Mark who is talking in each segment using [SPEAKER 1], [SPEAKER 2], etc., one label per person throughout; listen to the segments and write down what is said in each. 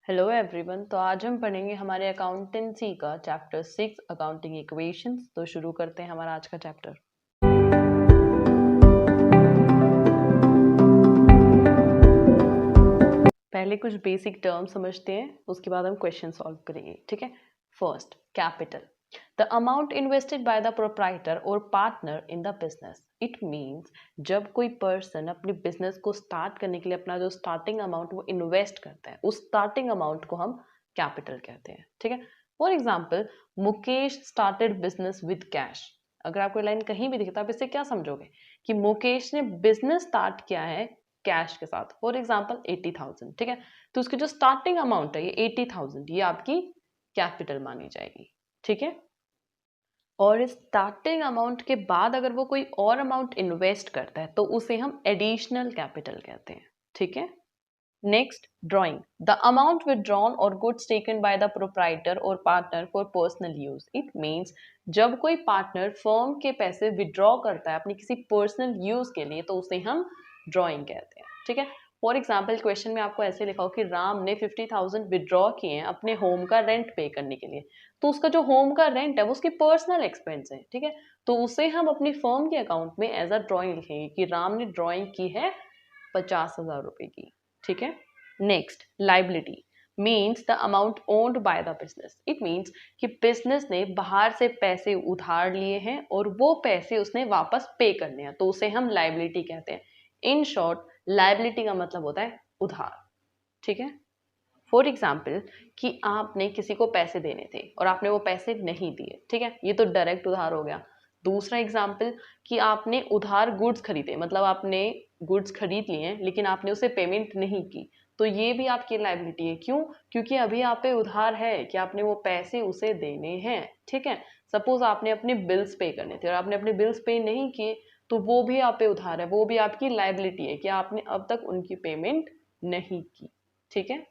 [SPEAKER 1] Hello everyone. तो आज हम पढ़ेंगे हमारे अकाउंटेंसी का चैप्टर 6 अकाउंटिंग इक्वेशंस। तो शुरू करते हैं हमारा आज का चैप्टर। पहले कुछ बेसिक टर्म समझते हैं, उसके बाद हम क्वेश्चन सॉल्व करेंगे। ठीक है। First, capital, the amount invested by the proprietor और partner in the business. It means जब कोई पर्सन अपने बिजनेस को स्टार्ट करने के लिए अपना जो स्टार्टिंग अमाउंट वो इन्वेस्ट करता है, उस स्टार्टिंग अमाउंट को हम कैपिटल कहते हैं। ठीक है। For example, Mukesh started business with cash. अगर आपको लाइन कहीं भी दिखे तो आप इससे क्या समझोगे कि मुकेश ने बिजनेस स्टार्ट किया है कैश के साथ। For example 80,000। ठीक है। तो उसकी जो स्टार्टिंग अमाउंट है ये 80,000, ये आपकी कैपिटल मानी जाएगी। ठीक है। और इस स्टार्टिंग अमाउंट के बाद अगर वो कोई और अमाउंट इन्वेस्ट करता है तो उसे हम एडिशनल कैपिटल कहते हैं। ठीक है। Next, drawing, the amount withdrawn और goods taken by the proprietor और partner for personal use. It means जब कोई पार्टनर फर्म के पैसे विदड्रॉ करता है अपनी किसी पर्सनल यूज के लिए तो उसे हम ड्रॉइंग कहते हैं। ठीक है। फॉर एग्जाम्पल, क्वेश्चन में आपको ऐसे लिखा हो कि राम ने 50,000 विदड्रॉ किए हैं अपने होम का रेंट पे करने के लिए। तो उसका जो होम का रेंट है वो उसकी पर्सनल एक्सपेंस है। ठीक है। तो उसे हम अपनी फर्म के अकाउंट में एज अ ड्रॉइंग लिखेंगे कि राम ने ड्रॉइंग की है 50,000 रुपए की। ठीक है। Next, liability means the amount owned by the business. It means कि बिजनेस ने बाहर से पैसे उधार लिए हैं और वो पैसे उसने वापस पे करने हैं, तो उसे हम लाइबिलिटी कहते हैं। इन शॉर्ट, लाइबिलिटी का मतलब होता है उधार। ठीक है। फॉर एग्जाम्पल, कि आपने किसी को पैसे देने थे और आपने वो पैसे नहीं दिए। ठीक है। ये तो डायरेक्ट उधार हो गया। दूसरा एग्जाम्पल, कि आपने उधार गुड्स खरीदे, मतलब आपने गुड्स खरीद लिए हैं लेकिन आपने उसे पेमेंट नहीं की, तो ये भी आपकी लाइबिलिटी है। क्यों? क्योंकि अभी आप पे उधार है कि आपने वो पैसे उसे देने हैं। ठीक है। सपोज आपने अपने बिल्स पे करने थे और आपने अपने बिल्स पे नहीं किए, तो वो भी आप पे उधार है, वो भी आपकी लाइबिलिटी है कि आपने अब तक उनकी पेमेंट नहीं की। ठीक है।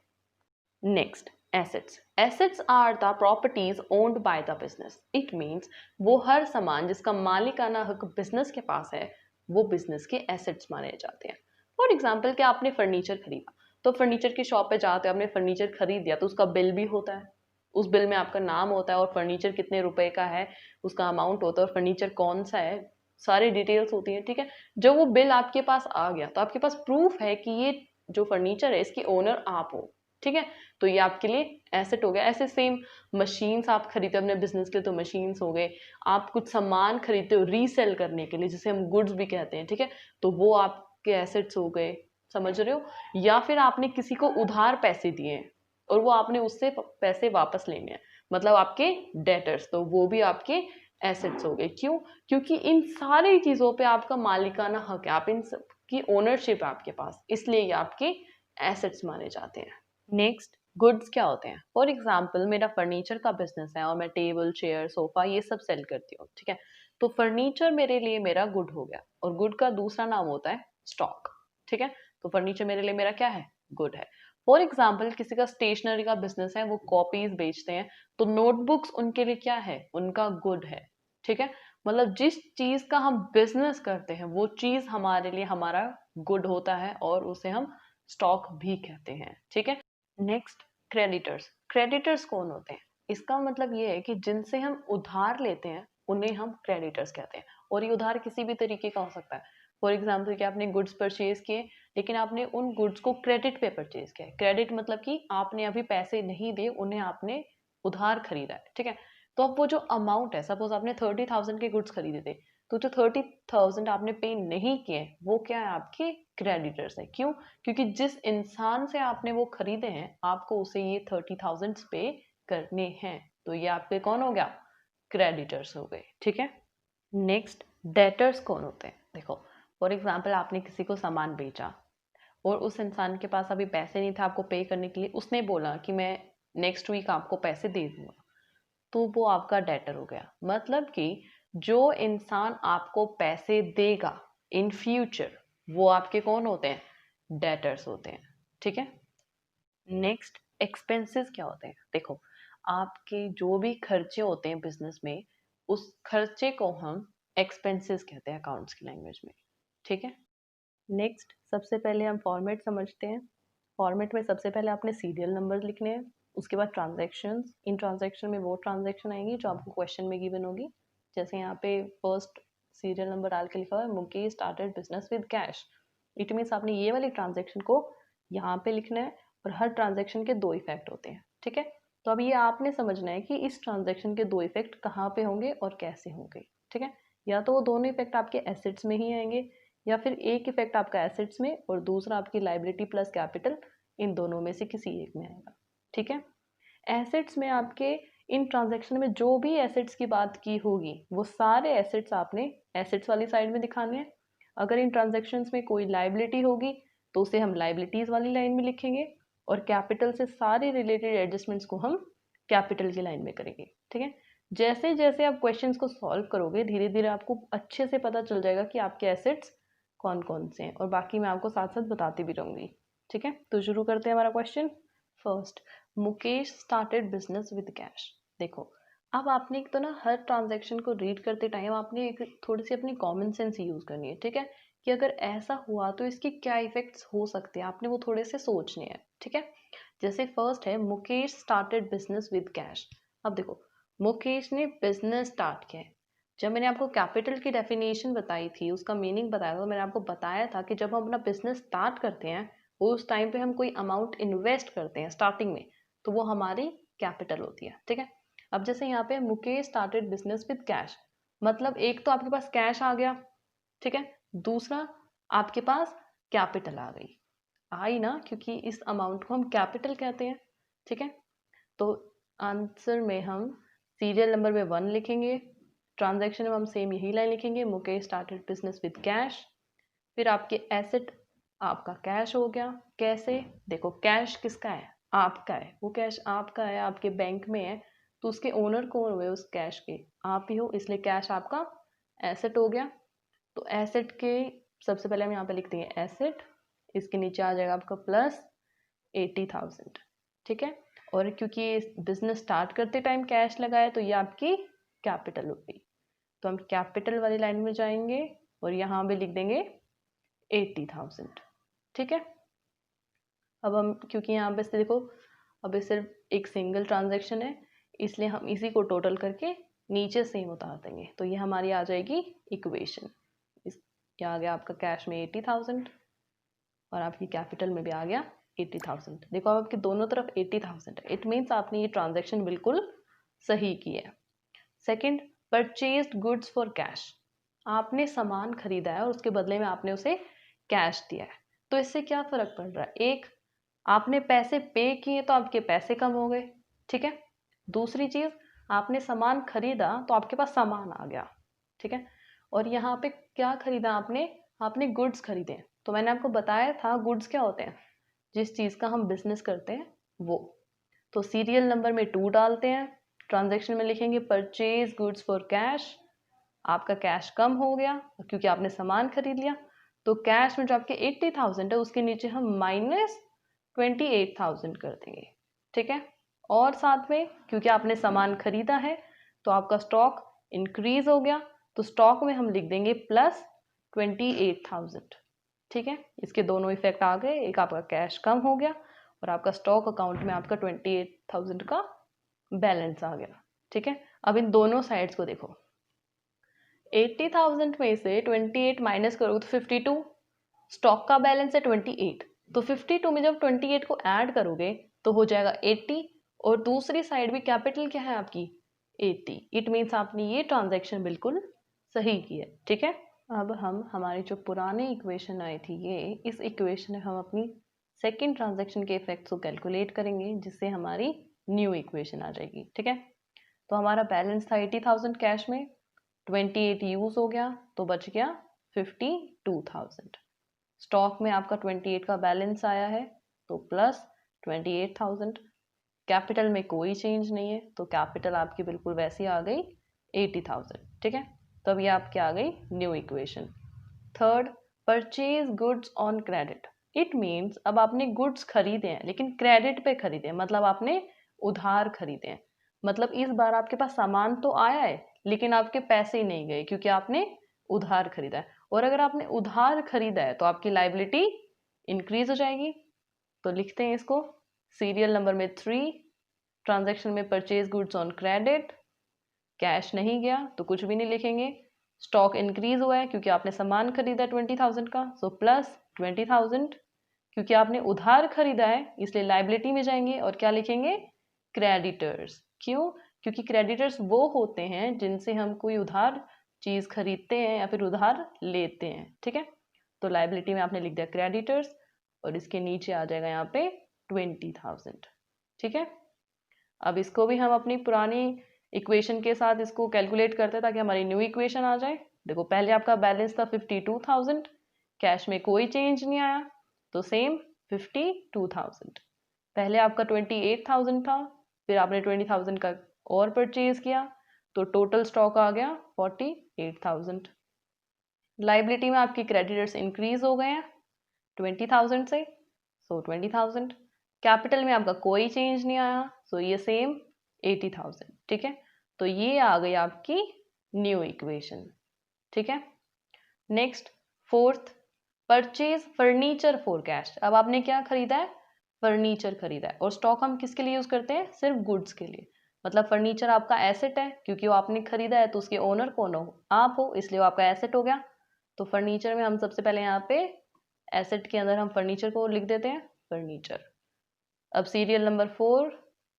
[SPEAKER 1] Next, assets. Assets are the properties owned by the business. It means वो हर सामान जिसका मालिकाना हक बिजनेस के पास है वो बिजनेस के एसेट्स माने जाते हैं। फॉर एग्जाम्पल, कि आपने फर्नीचर खरीदा, तो फर्नीचर की शॉप पे जाते हो, आपने फर्नीचर खरीद दिया तो उसका बिल भी होता है। उस बिल में आपका नाम होता है और फर्नीचर कितने रुपए का है उसका अमाउंट होता है और फर्नीचर कौन सा है, सारी डिटेल्स होती है। ठीक है। जब वो बिल आपके पास आ गया तो आपके पास प्रूफ है कि ये जो फर्नीचर है इसकी ओनर आप हो। ठीक है। तो ये आपके लिए एसेट हो गया। ऐसे सेम, मशीन्स आप खरीदते हो अपने बिजनेस के लिए तो मशीन्स हो गए। आप कुछ सामान खरीदते हो रीसेल करने के लिए जिसे हम गुड्स भी कहते हैं। ठीक है। तो वो आपके एसेट्स हो गए। समझ रहे हो? या फिर आपने किसी को उधार पैसे दिए हैं और वो आपने उससे पैसे वापस लेने हैं, मतलब आपके डेटर्स, तो वो भी आपके एसेट्स हो गए। क्यों? क्योंकि इन सारी चीजों पे आपका मालिकाना हक है, आप इन सब की ओनरशिप है आपके पास, इसलिए ये आपके एसेट्स माने जाते हैं। नेक्स्ट, गुड्स क्या होते हैं? फॉर एग्जाम्पल, मेरा फर्नीचर का बिजनेस है और मैं टेबल, चेयर, सोफा ये सब सेल करती हूँ। ठीक है। तो फर्नीचर मेरे लिए मेरा गुड हो गया और गुड का दूसरा नाम होता है स्टॉक। ठीक है। तो फर्नीचर मेरे लिए मेरा क्या है? गुड है। फॉर एग्जाम्पल, किसी का स्टेशनरी का बिजनेस है, वो कॉपीज बेचते हैं, तो नोटबुक्स उनके लिए क्या है? उनका गुड है। ठीक है। मतलब जिस चीज का हम बिजनेस करते हैं वो चीज हमारे लिए हमारा गुड होता है और उसे हम स्टॉक भी कहते हैं। ठीक है। Next, creditors. क्रेडिटर्स कौन होते हैं? इसका मतलब ये है कि जिनसे हम उधार लेते हैं उन्हें हम क्रेडिटर्स कहते हैं। और ये उधार किसी भी तरीके का हो सकता है। फॉर एग्जाम्पल, कि आपने गुड्स परचेज किए लेकिन आपने उन गुड्स को क्रेडिट पे परचेज किया है। क्रेडिट मतलब कि आपने अभी पैसे नहीं दिए, उन्हें आपने उधार खरीदा है। ठीक है। तो अब वो जो अमाउंट है, सपोज आपने 30,000 के गुड्स खरीदे थे, तो जो 30,000 आपने पे नहीं किए वो क्या है? आपके क्रेडिटर्स है। क्यों? क्योंकि जिस इंसान से आपने वो खरीदे हैं आपको उसे ये 30,000 पे करने हैं, तो ये आपके कौन हो गया? क्रेडिटर्स हो गए। ठीक है। नेक्स्ट, डेटर्स कौन होते हैं? देखो, फॉर एग्जाम्पल, आपने किसी को सामान बेचा और उस इंसान के पास अभी पैसे नहीं थे आपको पे करने के लिए, उसने बोला कि मैं नेक्स्ट वीक आपको पैसे दे दूंगा, तो वो आपका डेटर हो गया। मतलब कि जो इंसान आपको पैसे देगा इन फ्यूचर वो आपके कौन होते हैं? डेटर्स होते हैं। ठीक है। नेक्स्ट, एक्सपेंसेस क्या होते हैं? देखो, आपके जो भी खर्चे होते हैं बिजनेस में, उस खर्चे को हम एक्सपेंसेस कहते हैं अकाउंट्स की लैंग्वेज में। ठीक है। नेक्स्ट, सबसे पहले हम फॉर्मेट समझते हैं। फॉर्मेट में सबसे पहले आपने सीरियल नंबर लिखने हैं, उसके बाद ट्रांजैक्शंस, इन ट्रांजैक्शन में वो ट्रांजैक्शन आएंगी जो आपको क्वेश्चन में गिवन होगी। जैसे यहाँ पे फर्स्ट सीरियल नंबर डाल के लिखा हुआ है Mukesh started business with cash, it means आपने ये वाली ट्रांजैक्शन को यहाँ पे लिखना है, और हर ट्रांजैक्शन के 2 इफेक्ट होते हैं, ठीक है। तो अब ये आपने समझना है कि इस ट्रांजैक्शन के 2 इफेक्ट कहाँ पे होंगे और कैसे होंगे, ठीक है। या तो वो दोनों इफेक्ट आपके एसेट्स में ही आएंगे, या फिर एक इफेक्ट आपका एसेट्स में और दूसरा आपकी लाइबिलिटी प्लस कैपिटल, इन दोनों में से किसी एक में आएगा, ठीक है। एसेट्स में आपके इन ट्रांजैक्शन में जो भी एसेट्स की बात की होगी वो सारे एसेट्स आपने एसेट्स वाली साइड में दिखाने हैं। अगर इन ट्रांजैक्शंस में कोई लाइबिलिटी होगी तो उसे हम लाइबिलिटीज वाली लाइन में लिखेंगे, और कैपिटल से सारे रिलेटेड एडजस्टमेंट्स को हम कैपिटल की लाइन में करेंगे, ठीक है। जैसे जैसे आप क्वेश्चंस को सॉल्व करोगे धीरे धीरे आपको अच्छे से पता चल जाएगा कि आपके एसेट्स कौन कौन से हैं, और बाकी मैं आपको साथ साथ बताती भी रहूँगी, ठीक है। तो शुरू करते हैं हमारा question. First, Mukesh started business with cash. देखो, अब आपने एक तो ना हर ट्रांजैक्शन को रीड करते टाइम आपने एक थोड़ी सी अपनी कॉमन सेंस यूज़ करनी है, ठीक है, कि अगर ऐसा हुआ तो इसके क्या इफेक्ट्स हो सकते हैं, आपने वो थोड़े से सोचने हैं, ठीक है। जैसे फर्स्ट है Mukesh started business with cash. अब देखो, मुकेश ने बिजनेस स्टार्ट किया है। जब मैंने आपको कैपिटल की डेफिनेशन बताई थी, उसका मीनिंग बताया था, मैंने आपको बताया था कि जब हम अपना बिजनेस स्टार्ट करते हैं उस टाइम पे हम कोई अमाउंट इन्वेस्ट करते हैं स्टार्टिंग में, तो वो हमारी कैपिटल होती है, ठीक है। अब जैसे यहाँ पे Mukesh started business with cash, मतलब एक तो आपके पास कैश आ गया, ठीक है, दूसरा आपके पास कैपिटल आ गई, आई ना, क्योंकि इस अमाउंट को हम कैपिटल कहते हैं, ठीक है। तो आंसर में हम सीरियल नंबर में 1 लिखेंगे, ट्रांजैक्शन में हम सेम यही लाइन लिखेंगे, Mukesh started business with cash. फिर आपके एसेट आपका कैश हो गया। कैसे? देखो, कैश किसका है? आपका है। वो कैश आपका है, आपके बैंक में है, तो उसके ओनर कौन हुए उस कैश के? आप ही हो, इसलिए कैश आपका एसेट हो गया। तो एसेट के सबसे पहले हम यहाँ पे लिखते हैं एसेट, इसके नीचे आ जाएगा आपका प्लस 80,000, ठीक है। और क्योंकि बिजनेस स्टार्ट करते टाइम कैश लगा है तो ये आपकी कैपिटल होगी, तो हम कैपिटल वाली लाइन में जाएंगे और यहाँ पे लिख देंगे 80,000, ठीक है। अब हम क्योंकि यहाँ पे देखो अब ये सिर्फ एक सिंगल ट्रांजैक्शन है, इसलिए हम इसी को टोटल करके नीचे सेम उतार देंगे, तो ये हमारी आ जाएगी इक्वेशन। ये आ गया आपका कैश में 80,000 और आपकी कैपिटल में भी आ गया 80,000। देखो अब आपके दोनों तरफ 80,000 है, इट मीन्स आपने ये ट्रांजैक्शन बिल्कुल सही की है। Second, purchased goods for cash. आपने सामान खरीदा है और उसके बदले में आपने उसे कैश दिया है, तो इससे क्या फर्क पड़ रहा है? एक, आपने पैसे पे किए तो आपके पैसे कम हो गए, ठीक है। दूसरी चीज, आपने सामान खरीदा तो आपके पास सामान आ गया, ठीक है। और यहाँ पे क्या खरीदा आपने? आपने गुड्स खरीदे। तो मैंने आपको बताया था गुड्स क्या होते हैं, जिस चीज का हम बिजनेस करते हैं वो। तो सीरियल नंबर में 2 डालते हैं, ट्रांजैक्शन में लिखेंगे परचेज गुड्स फॉर कैश। आपका कैश कम हो गया क्योंकि आपने सामान खरीद लिया, तो कैश में जो आपके 80,000 है उसके नीचे हम माइनस 28,000 कर देंगे, ठीक है। और साथ में क्योंकि आपने सामान खरीदा है तो आपका स्टॉक इंक्रीज हो गया, तो स्टॉक में हम लिख देंगे प्लस 28,000, ठीक है। इसके दोनों इफेक्ट आ गए, एक आपका कैश कम हो गया और आपका स्टॉक अकाउंट में आपका 28,000 का बैलेंस आ गया, ठीक है। अब इन दोनों साइड्स को देखो, 80,000 में से 28 माइनस करोगे तो 52, स्टॉक का बैलेंस है 28, तो 52 में जब 28 को ऐड करोगे तो हो जाएगा 80, और दूसरी साइड भी कैपिटल क्या है आपकी? 80। इट मीन्स आपने ये ट्रांजैक्शन बिल्कुल सही की है, ठीक है। अब हम हमारी जो पुरानी इक्वेशन आई थी ये, इस इक्वेशन में हम अपनी सेकेंड ट्रांजैक्शन के इफेक्ट्स को कैलकुलेट करेंगे, जिससे हमारी न्यू इक्वेशन आ जाएगी, ठीक है। तो हमारा बैलेंस था 80,000 कैश में, 28 यूज हो गया तो बच गया 52,000। स्टॉक में आपका 28 का बैलेंस आया है तो प्लस 28,000। कैपिटल में कोई चेंज नहीं है तो कैपिटल आपकी बिल्कुल वैसी आ गई 80,000, ठीक है। तो अब ये आपकी आ गई new equation. Third, purchase goods on credit. It means अब आपने गुड्स खरीदे हैं लेकिन क्रेडिट पे खरीदे हैं, मतलब आपने उधार खरीदे हैं। मतलब इस बार आपके पास सामान तो आया है लेकिन आपके पैसे ही नहीं गए क्योंकि आपने उधार खरीदा है। और अगर आपने उधार खरीदा है तो आपकी लाइबिलिटी इंक्रीज हो जाएगी, तो लिखते हैं इसको, सीरियल नंबर में 3, ट्रांजैक्शन में purchase goods on credit, cash नहीं गया तो कुछ भी नहीं लिखेंगे। स्टॉक इंक्रीज हुआ है क्योंकि आपने सामान खरीदा 20,000 का, सो प्लस 20,000, क्योंकि आपने उधार खरीदा है इसलिए लाइबिलिटी में जाएंगे और क्या लिखेंगे, क्रेडिटर्स। क्यों? क्योंकि क्रेडिटर्स वो होते हैं जिनसे हम कोई उधार चीज खरीदते हैं या फिर उधार लेते हैं, ठीक है। तो लाइबिलिटी में आपने लिख दिया क्रेडिटर्स और इसके नीचे आ जाएगा यहाँ पे 20,000, ठीक है। अब इसको भी हम अपनी पुरानी इक्वेशन के साथ इसको कैलकुलेट करते हैं ताकि हमारी न्यू इक्वेशन आ जाए। देखो पहले आपका बैलेंस था 52,000, कैश में कोई चेंज नहीं आया तो सेम 52,000। पहले आपका 28,000 था, फिर आपने 20,000 का और परचेज किया तो टोटल स्टॉक आ गया 48,000। लाइबिलिटी में आपकी क्रेडिटर्स इंक्रीज हो गए हैं 20,000 से, सो 20,000। कैपिटल में आपका कोई चेंज नहीं आया, सो ये सेम 80,000, ठीक है। तो ये आ गई आपकी न्यू इक्वेशन, ठीक है। Next fourth, purchase furniture for cash. अब आपने क्या खरीदा है, फर्नीचर खरीदा है, और स्टॉक हम किसके लिए यूज करते हैं, सिर्फ गुड्स के लिए। मतलब फर्नीचर आपका एसेट है क्योंकि वो आपने खरीदा है तो उसके ओनर कौन हो, आप हो, इसलिए वो आपका एसेट हो गया। तो फर्नीचर में हम सबसे पहले यहाँ पे एसेट के अंदर हम फर्नीचर को लिख देते हैं फर्नीचर। अब serial number 4,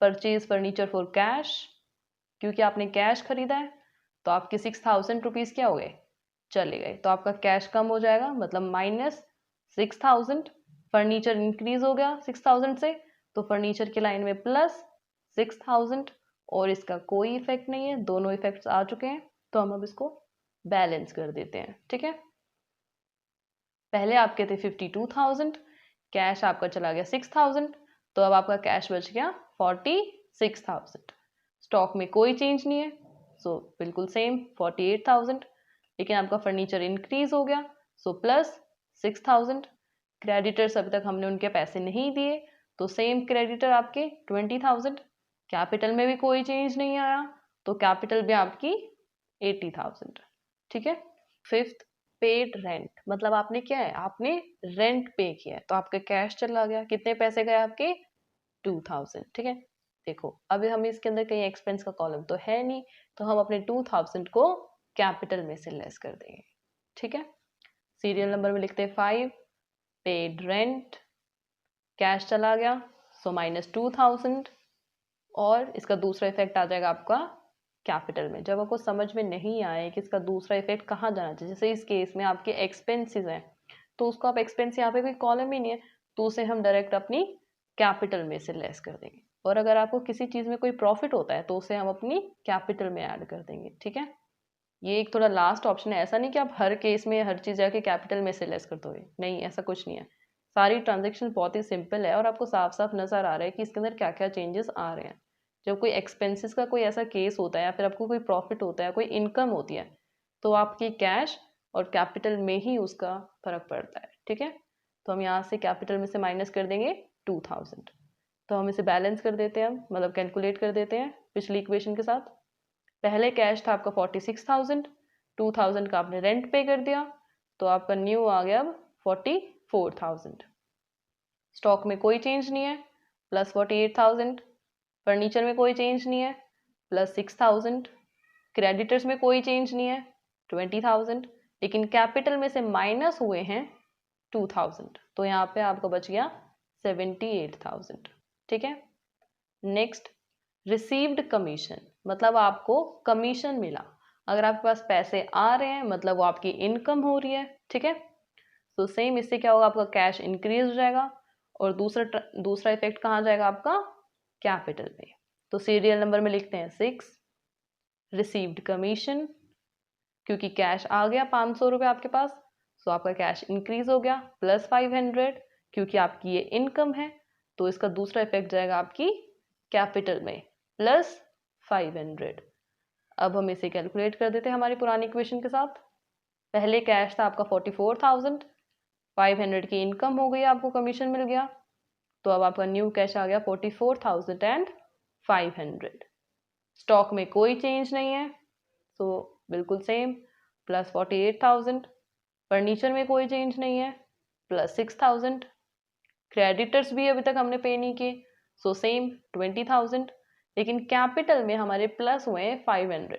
[SPEAKER 1] purchase furniture for cash, क्योंकि आपने कैश खरीदा है तो आपके 6,000 रुपीज़ क्या हो गए, चले गए, तो आपका कैश कम हो जाएगा, मतलब -6,000। फर्नीचर इंक्रीज हो गया 6,000 से, तो फर्नीचर की लाइन में +6,000, और इसका कोई इफेक्ट नहीं है, दोनों इफेक्ट्स आ चुके हैं, तो हम अब इसको बैलेंस कर देते हैं, ठीक है। पहले आपके थे 52,000, कैश आपका चला गया 6,000, तो अब आपका कैश बच गया 46,000। स्टॉक में कोई चेंज नहीं है, सो बिल्कुल सेम 48,000, लेकिन आपका फर्नीचर इंक्रीज हो गया, सो +6,000। क्रेडिटर्स अभी तक हमने उनके पैसे नहीं दिए, तो सेम क्रेडिटर आपके 20,000। कैपिटल में भी कोई चेंज नहीं आया, तो कैपिटल भी आपकी 80,000, ठीक है। फिफ्थ, पेड रेंट, मतलब आपने क्या है, आपने रेंट पे किया है, तो आपका कैश चला गया, कितने पैसे गए आपके, 2,000, ठीक है। देखो अभी हम इसके अंदर कहीं एक्सपेंस का कॉलम तो है नहीं, तो हम अपने 2,000 को कैपिटल में से लेस कर देंगे, ठीक है। सीरियल नंबर में लिखते हैं 5, पेड रेंट, कैश चला गया, सो -2,000, और इसका दूसरा इफेक्ट आ जाएगा आपका कैपिटल में। जब आपको समझ में नहीं आए कि इसका दूसरा इफेक्ट कहाँ जाना चाहिए, जैसे इस केस में आपके एक्सपेंसेस हैं, तो उसको आप एक्सपेंस, यहाँ पे कोई कॉलम ही नहीं है, तो उसे हम डायरेक्ट अपनी कैपिटल में से लेस कर देंगे। और अगर आपको किसी चीज़ में कोई प्रॉफिट होता है तो उसे हम अपनी कैपिटल में ऐड कर देंगे, ठीक है। ये एक थोड़ा लास्ट ऑप्शन है, ऐसा नहीं कि आप हर केस में हर चीज़ जाके कैपिटल में से लेस कर दोगे, नहीं, ऐसा कुछ नहीं है। सारी ट्रांजेक्शन बहुत ही सिंपल है और आपको साफ साफ नज़र आ रहा है कि इसके अंदर क्या क्या चेंजेस आ रहे हैं। जब कोई एक्सपेंसेस का कोई ऐसा केस होता है या फिर आपको कोई प्रॉफिट होता है, कोई इनकम होती है, तो आपकी कैश और कैपिटल में ही उसका फर्क पड़ता है, ठीक है। तो हम यहाँ से कैपिटल में से माइनस कर देंगे 2,000, तो हम इसे बैलेंस कर देते हैं, मतलब कैलकुलेट कर देते हैं पिछली इक्वेशन के साथ। पहले कैश था आपका 46,000, 2,000 का आपने रेंट पे कर दिया, तो आपका न्यू आ गया अब 44,000। स्टॉक में कोई चेंज नहीं है, +48,000। फर्नीचर में कोई चेंज नहीं है, +6,000। क्रेडिटर्स में कोई चेंज नहीं है, 20,000, लेकिन कैपिटल में से माइनस हुए हैं 2,000, तो यहाँ पे आपका बच गया 78,000, ठीक है। नेक्स्ट, रिसीव्ड कमीशन, मतलब आपको कमीशन मिला। अगर आपके पास पैसे आ रहे हैं मतलब वो आपकी इनकम हो रही है, ठीक है। तो सेम इससे क्या होगा, आपका कैश इंक्रीज हो जाएगा, और दूसरा इफेक्ट कहाँ जाएगा आपका, कैपिटल में। तो सीरियल नंबर में लिखते हैं 6, रिसीव्ड कमीशन, क्योंकि कैश आ गया 500 रुपये आपके पास, तो आपका कैश इंक्रीज हो गया +500, क्योंकि आपकी ये इनकम है, तो इसका दूसरा इफेक्ट जाएगा आपकी कैपिटल में +500। अब हम इसे कैलकुलेट कर देते हैं हमारी पुरानी इक्वेशन के साथ। पहले कैश था आपका 44,000, 500 की इनकम हो गई, आपको कमीशन मिल गया, तो अब आपका न्यू कैश आ गया 44,500। स्टॉक में कोई चेंज नहीं है, तो बिल्कुल सेम, +48,000। फर्नीचर में कोई चेंज नहीं है, +6,000। क्रेडिटर्स भी अभी तक हमने पे नहीं किए, सो सेम 20,000, लेकिन कैपिटल में हमारे प्लस हुए हैं 500,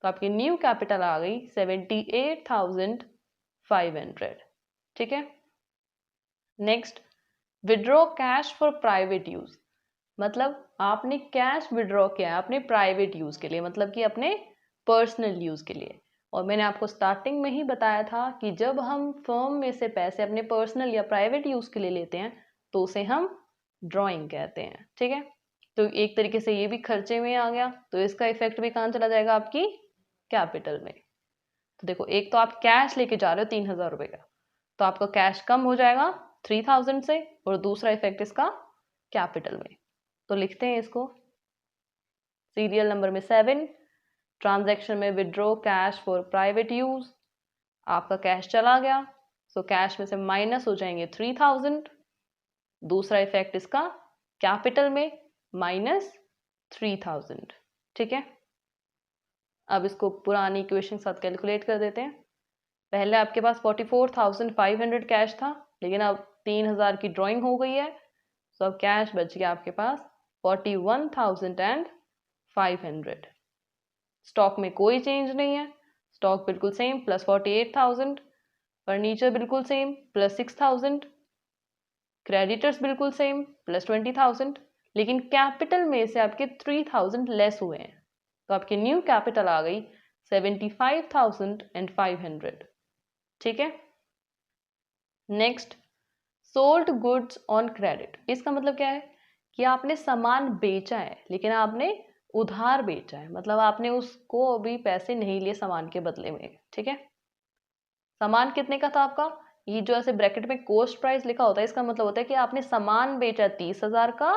[SPEAKER 1] तो आपकी न्यू कैपिटल आ गई 78,500। ठीक है। Next, withdraw cash for private use, मतलब आपने कैश विड्रॉ किया है अपने प्राइवेट यूज के लिए, मतलब कि अपने पर्सनल यूज के लिए। और मैंने आपको स्टार्टिंग में ही बताया था कि जब हम फर्म में से पैसे अपने पर्सनल या प्राइवेट यूज के लिए लेते हैं तो उसे हम ड्रॉइंग कहते हैं। ठीक है, तो एक तरीके से ये भी खर्चे में आ गया, तो इसका इफेक्ट भी कहाँ चला जाएगा, आपकी कैपिटल में। तो देखो, एक तो आप कैश लेके जा रहे हो 3,000 रुपए का, तो आपका कैश कम हो जाएगा 3,000 से, और दूसरा इफेक्ट इसका कैपिटल में। तो लिखते हैं इसको, सीरियल नंबर में 7, ट्रांजैक्शन में withdraw cash for private use, आपका कैश चला गया, सो कैश में से माइनस हो जाएंगे 3,000, दूसरा इफेक्ट इसका कैपिटल में माइनस 3,000। ठीक है, अब इसको पुरानी इक्वेशन के साथ कैलकुलेट कर देते हैं। पहले आपके पास 44,500 कैश था, लेकिन अब 3,000 की ड्राइंग हो गई है, तो अब कैश बच गया आपके पास 41,500। स्टॉक में कोई चेंज नहीं है, स्टॉक बिल्कुल सेम प्लस 48,000, फर्नीचर बिल्कुल सेम प्लस 6,000, क्रेडिटर्स बिल्कुल सेम प्लस 20,000, लेकिन कैपिटल में से आपके 3,000 लेस हुए हैं, तो आपकी न्यू कैपिटल आ गई 75,500। ठीक है। Next, sold goods on credit, इसका मतलब क्या है कि आपने सामान बेचा है लेकिन आपने उधार बेचा है, मतलब आपने उसको अभी पैसे नहीं लिए सामान के बदले में। ठीक है, सामान कितने का था आपका, ये जो ऐसे ब्रैकेट में कॉस्ट प्राइस लिखा होता है, इसका मतलब होता है कि आपने सामान बेचा 30,000 का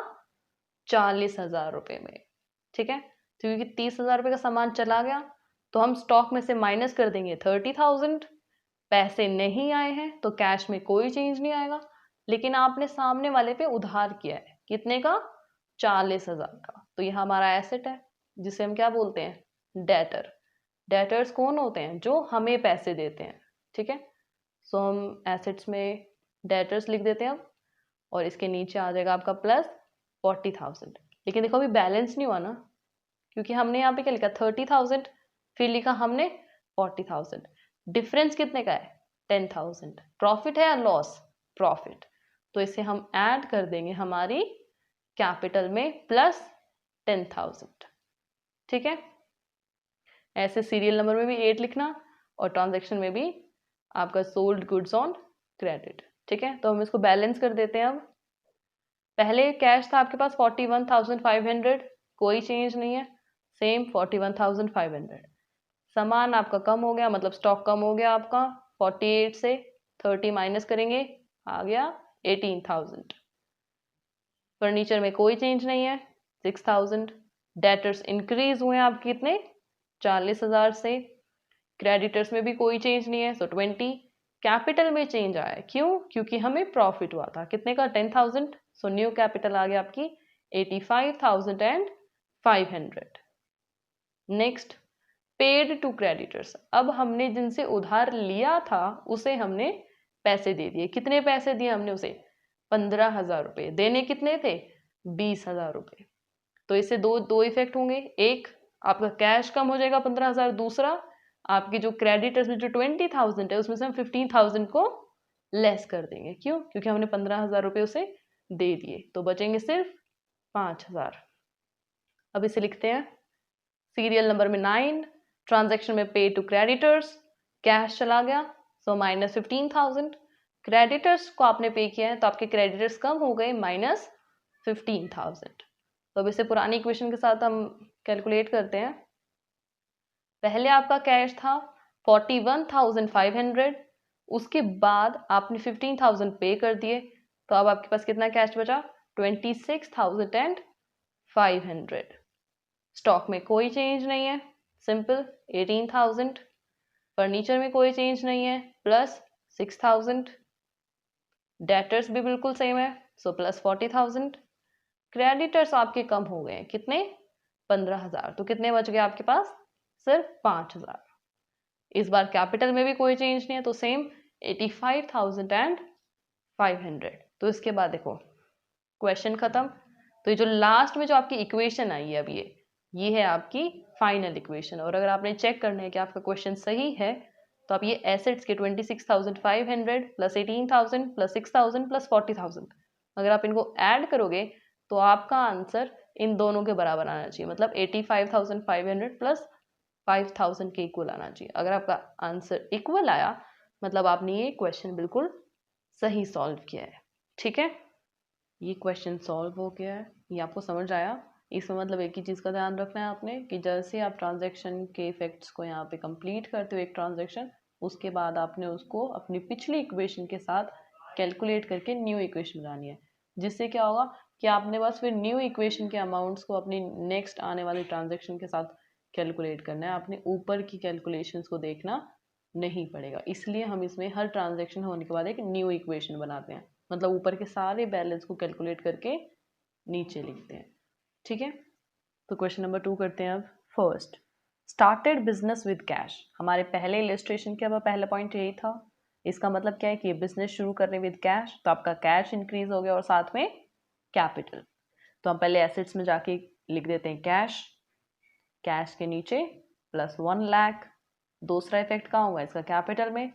[SPEAKER 1] 40,000 रुपए में। ठीक है, तो क्योंकि 30,000 रुपए का सामान चला गया, तो हम स्टॉक में से माइनस कर देंगे 30,000, पैसे नहीं आए हैं तो कैश में कोई चेंज नहीं आएगा, लेकिन आपने सामने वाले पे उधार किया है कितने का, 40,000 का, तो यह हमारा एसेट है जिसे हम क्या बोलते हैं, डेटर। डेटर्स कौन होते हैं, जो हमें पैसे देते हैं। ठीक है, सो हम एसेट्स में डेटर्स लिख देते हैं अब, और इसके नीचे आ जाएगा आपका प्लस 40,000। लेकिन देखो अभी बैलेंस नहीं हुआ ना, क्योंकि हमने यहाँ पे क्या लिखा 30,000, फिर लिखा हमने 40,000, डिफरेंस कितने का है 10,000। प्रॉफिट है या लॉस, प्रॉफिट, तो इसे हम ऐड कर देंगे हमारी कैपिटल में प्लस 10,000। ठीक है, ऐसे सीरियल नंबर में भी 8 लिखना, और ट्रांजैक्शन में भी आपका सोल्ड गुड्स ऑन क्रेडिट। ठीक है, तो हम इसको बैलेंस कर देते हैं। अब पहले कैश था आपके पास 41,500, कोई चेंज नहीं है, सेम 41,500। सामान आपका कम हो गया, मतलब स्टॉक कम हो गया आपका, 48 से 30 माइनस करेंगे, आ गया 18,000। फर्नीचर में कोई चेंज नहीं है, 6,000। डेटर्स इंक्रीज हुए आपके कितने, 40,000 से। क्रेडिटर्स में भी कोई चेंज नहीं है, सो 20। कैपिटल में चेंज आया है, क्यों, क्योंकि हमें प्रॉफिट हुआ था कितने का, 10,000, सो न्यू कैपिटल आ गया आपकी 85,500। नेक्स्ट, पेड टू क्रेडिटर्स, अब हमने जिनसे उधार लिया था उसे हमने पैसे दे दिए। कितने पैसे दिए हमने उसे, 15,000 रुपये। देने कितने थे, 20,000 रुपये। तो इससे दो इफेक्ट होंगे, एक आपका कैश कम हो जाएगा 15,000, दूसरा आपकी जो क्रेडिटर्स में जो 20,000 है उसमें से हम 15,000 को लेस कर देंगे। क्यों, क्योंकि हमने 15,000 रुपये उसे दे दिए, तो बचेंगे सिर्फ 5,000। अब इसे लिखते हैं सीरियल नंबर में 9, ट्रांजैक्शन में पे टू क्रेडिटर्स, कैश चला गया, सो माइनस 15,000। क्रेडिटर्स को आपने पे किया है तो आपके क्रेडिटर्स कम हो गए, माइनस 15,000। तो अब इसे पुरानी इक्वेशन के साथ हम कैलकुलेट करते हैं। पहले आपका कैश था 41,500, उसके बाद आपने 15,000 पे कर दिए, तो अब आपके पास कितना कैश बचा, 26,500। स्टॉक में कोई चेंज नहीं है, सिंपल 18,000। फर्नीचर में कोई चेंज नहीं है, प्लस 6,000। डेटर्स भी बिल्कुल सेम है, सो प्लस 40,000। क्रेडिटर्स आपके कम हो गए हैं, कितने, 15,000, तो कितने बच गए आपके पास, सिर्फ 5,000। इस बार कैपिटल में भी कोई चेंज नहीं है, तो सेम 85,500। तो इसके बाद देखो क्वेश्चन खत्म। तो ये जो लास्ट में जो आपकी इक्वेशन आई है अब ये है आपकी फाइनल इक्वेशन। और अगर आपने चेक करना है कि आपका क्वेश्चन सही है तो आप ये एसेट्स के 26,500 प्लस 18,000 प्लस 6,000 प्लस 40,000 अगर आप इनको ऐड करोगे तो आपका आंसर इन दोनों के बराबर आना चाहिए, मतलब 85,500 प्लस 5,000 के इक्वल आना चाहिए। अगर आपका आंसर इक्वल आया मतलब आपने ये क्वेश्चन बिल्कुल सही सॉल्व किया है। ठीक है, ये क्वेश्चन सॉल्व हो गया है, ये आपको समझ आया। इसमें मतलब एक ही चीज़ का ध्यान रखना है आपने कि जैसे आप ट्रांजैक्शन के इफेक्ट्स को यहाँ पे कंप्लीट करते हो एक ट्रांजैक्शन, उसके बाद आपने उसको अपनी पिछली इक्वेशन के साथ कैलकुलेट करके न्यू इक्वेशन बनानी है, जिससे क्या होगा कि आपने बस फिर न्यू इक्वेशन के अमाउंट्स को अपनी नेक्स्ट आने वाली ट्रांजैक्शन के साथ कैलकुलेट करना है। आपने ऊपर की कैलकुलेशंस को देखना नहीं पड़ेगा, इसलिए हम इसमें हर ट्रांजैक्शन होने के बाद एक न्यू इक्वेशन बनाते हैं, मतलब ऊपर के सारे बैलेंस को कैलकुलेट करके नीचे लिखते हैं। ठीक है, तो क्वेश्चन नंबर 2 करते हैं अब। First, started business with cash. हमारे पहले इलस्ट्रेशन के अब पहला पॉइंट यही था। इसका मतलब क्या है कि ये बिजनेस शुरू करने विद कैश, तो आपका कैश इंक्रीज हो गया और साथ में कैपिटल। तो हम पहले एसेट्स में जाके लिख देते हैं कैश, कैश के नीचे प्लस 1 लाख। दूसरा इफेक्ट कहाँ होगा इसका, कैपिटल में।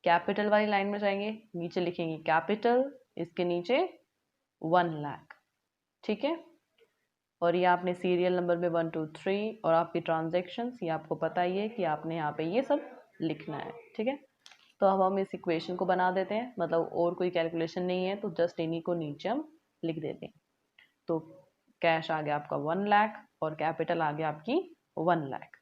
[SPEAKER 1] कैपिटल वाली लाइन में जाएंगे, नीचे लिखेंगे कैपिटल, इसके नीचे 1 लाख। ठीक है, और ये आपने सीरियल नंबर में 1 2 3 और आपकी ट्रांजैक्शंस ये आपको पता ही है कि आपने यहाँ पे ये सब लिखना है। ठीक है, तो अब हम इस इक्वेशन को बना देते हैं, मतलब और कोई कैलकुलेशन नहीं है तो जस्ट इन्हीं को नीचे हम लिख देते हैं। तो कैश आ गया आपका 1 लाख और कैपिटल आ गया आपकी 1 lakh.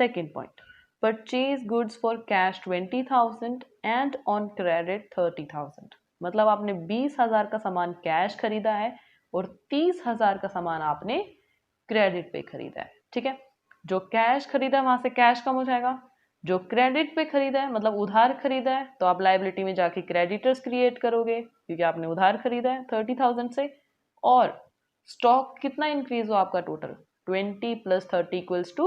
[SPEAKER 1] Second point, purchase goods for cash 20,000 and on credit 30,000। मतलब आपने 20,000 का सामान कैश खरीदा है और 30,000 का सामान आपने क्रेडिट पे खरीदा है। ठीक है, जो कैश खरीदा है वहां से कैश कम हो जाएगा, जो क्रेडिट पे खरीदा है मतलब उधार खरीदा है तो आप लाइबिलिटी में जाके क्रेडिटर्स क्रिएट करोगे क्योंकि आपने उधार खरीदा है 30,000 से। और स्टॉक कितना इंक्रीज हुआ आपका, टोटल 20 प्लस 30 इक्वल्स टू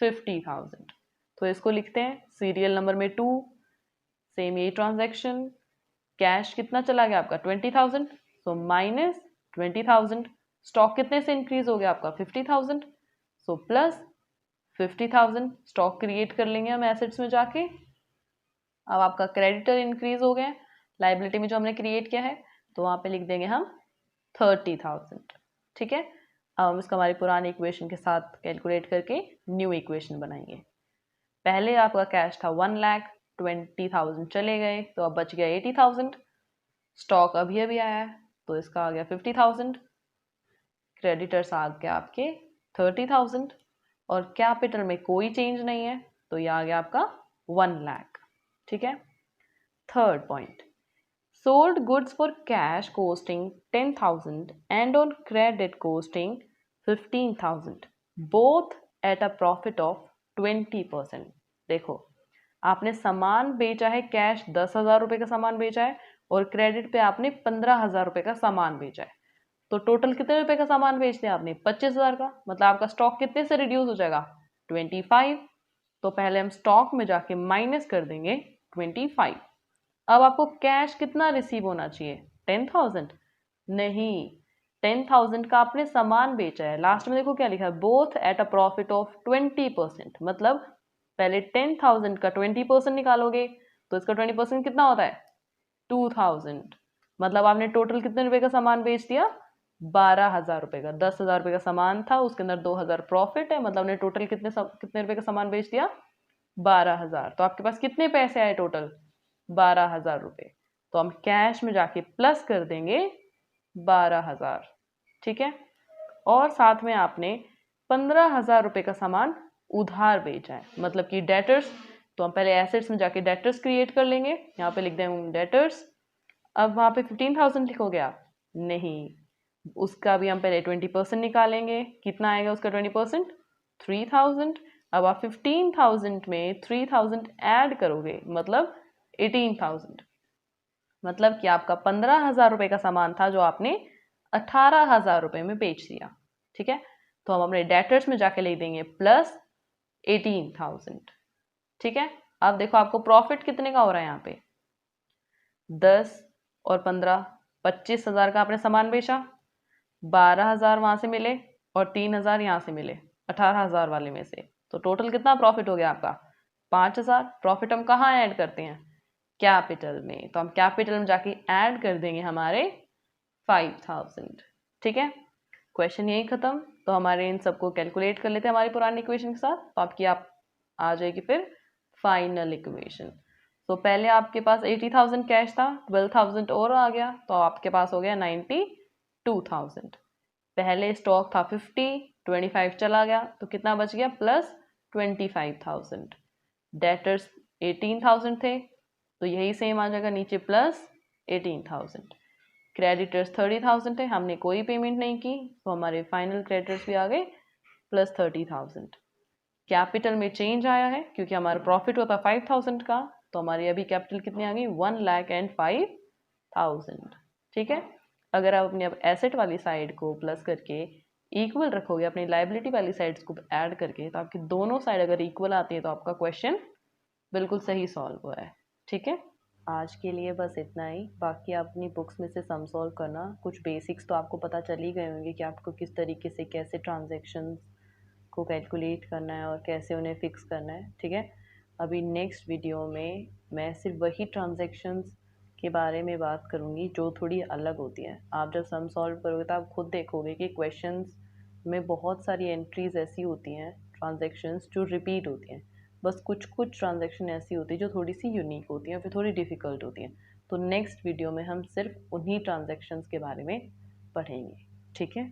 [SPEAKER 1] 50,000। तो इसको लिखते हैं सीरियल नंबर में 2। सेम यही ट्रांजैक्शन, कैश कितना चला गया आपका 20,000, सो माइनस 20,000। स्टॉक कितने से इंक्रीज हो गया आपका 50,000, सो प्लस 50,000। स्टॉक क्रिएट कर लेंगे हम एसेट्स में जाके। अब आपका क्रेडिटर इंक्रीज हो गया लाइबिलिटी में जो हमने क्रिएट किया है, तो वहां पे लिख देंगे हम 30,000। ठीक है, अब हम इसका हमारी पुरानी इक्वेशन के साथ कैलकुलेट करके न्यू इक्वेशन बनाएंगे। पहले आपका कैश था 1 लाख, 20,000 चले गए तो अब बच गया 80,000। स्टॉक अभी अभी आया है तो इसका आ गया 50,000। क्रेडिटर्स आ गया आपके 30,000 और कैपिटल में कोई चेंज नहीं है तो ये आ गया आपका 1 लाख। ठीक है, third point, sold goods for cash costing 10,000 and on credit costing 15,000 both at a profit of 20%। देखो आपने सामान बेचा है कैश 10,000 रुपये का सामान बेचा है और क्रेडिट पे आपने 15,000 रुपये का सामान बेचा है, तो टोटल कितने रुपए का सामान बेच दिया आपने 25,000 का। मतलब आपका स्टॉक कितने से रिड्यूस हो जाएगा 25। तो पहले हम स्टॉक में जाके माइनस कर देंगे 25। अब आपको कैश कितना रिसीव होना चाहिए 10,000, नहीं 10,000 का आपने सामान बेचा है। लास्ट में देखो क्या लिखा है, both at a profit of 20%। मतलब पहले 10,000 का 20% निकालोगे तो इसका 20% कितना होता है 2,000। मतलब आपने टोटल कितने रुपए का सामान बेच दिया 12,000 रुपए का। 10,000 रुपए का सामान था, उसके अंदर 2,000 प्रॉफिट है, मतलब आपने टोटल कितने रुपए का सामान बेच दिया 12,000। तो आपके पास कितने पैसे आए टोटल 12,000 रुपए। तो हम कैश में जाके प्लस कर देंगे 12,000। ठीक है, और साथ में आपने 15,000 रुपए का सामान उधार बेचा है, मतलब कि डेटर्स। तो हम पहले एसेट्स में जाके डेटर्स क्रिएट कर लेंगे, यहाँ पे लिख देंगे डेटर्स। अब वहां पे 15,000 लिखोगे आप, नहीं उसका भी हम पहले 20% निकालेंगे। कितना आएगा उसका 20%, 3,000। अब आप 15,000 में 3,000 ऐड करोगे मतलब 18,000। मतलब कि आपका 15,000 रुपए का सामान था जो आपने 18,000 रुपए में बेच दिया। ठीक है, तो हम अपने डेटर्स में जाके लिख देंगे प्लस 18,000। ठीक है, अब देखो आपको प्रॉफिट कितने का हो रहा है यहाँ पे 10 और 15 25,000 का आपने सामान बेचा, 12,000 वहां से मिले और 3,000 यहाँ से मिले 18,000 वाले में से, तो टोटल कितना प्रॉफिट हो गया आपका 5,000। प्रॉफिट हम कहाँ ऐड करते हैं, कैपिटल में, तो हम कैपिटल में जाके ऐड कर देंगे हमारे 5,000। ठीक है, क्वेश्चन यही खत्म। तो हमारे इन सबको कैलकुलेट कर लेते हैं हमारी पुरानी इक्वेशन के साथ, तो आपकी आप आ जाएगी फिर फाइनल इक्वेशन। तो पहले आपके पास 80,000 कैश था, 12,000 और आ गया, तो आपके पास हो गया 92,000। पहले स्टॉक था 50, 25 चला गया, तो कितना बच गया प्लस 25,000। डेटर्स 18,000 थे, तो यही सेम आ जाएगा नीचे प्लस 18,000। क्रेडिटर्स 30,000 थे, हमने कोई पेमेंट नहीं की, तो हमारे फाइनल क्रेडिटर्स भी आ गए प्लस 30,000। कैपिटल में चेंज आया है क्योंकि हमारा प्रॉफिट होता 5,000 का, तो हमारी अभी कैपिटल कितनी आ गई 1,05,000। ठीक है, अगर आप अपने अब एसेट वाली साइड को प्लस करके इक्वल रखोगे अपनी लाइबिलिटी वाली साइड्स को ऐड करके, तो आपकी दोनों साइड अगर इक्वल आती है तो आपका क्वेश्चन बिल्कुल सही सॉल्व हुआ है। ठीक है, आज के लिए बस इतना ही। बाकी आप अपनी बुक्स में से सम सॉल्व करना। कुछ बेसिक्स तो आपको पता चल ही गए होंगे कि आपको किस तरीके से कैसे ट्रांजैक्शंस को कैलकुलेट करना है और कैसे उन्हें फिक्स करना है। ठीक है, अभी नेक्स्ट वीडियो में मैं सिर्फ वही ट्रांजैक्शंस के बारे में बात करूँगी जो थोड़ी अलग होती हैं। आप जब सम सॉल्व करोगे तो आप खुद देखोगे कि क्वेश्चंस में बहुत सारी एंट्रीज ऐसी होती हैं, ट्रांजैक्शंस जो रिपीट होती हैं। बस कुछ कुछ ट्रांजैक्शन ऐसी होती है जो थोड़ी सी यूनिक होती हैं, फिर थोड़ी डिफ़िकल्ट होती हैं। तो नेक्स्ट वीडियो में हम सिर्फ उन्हीं ट्रांजैक्शंस के बारे में पढ़ेंगे। ठीक है।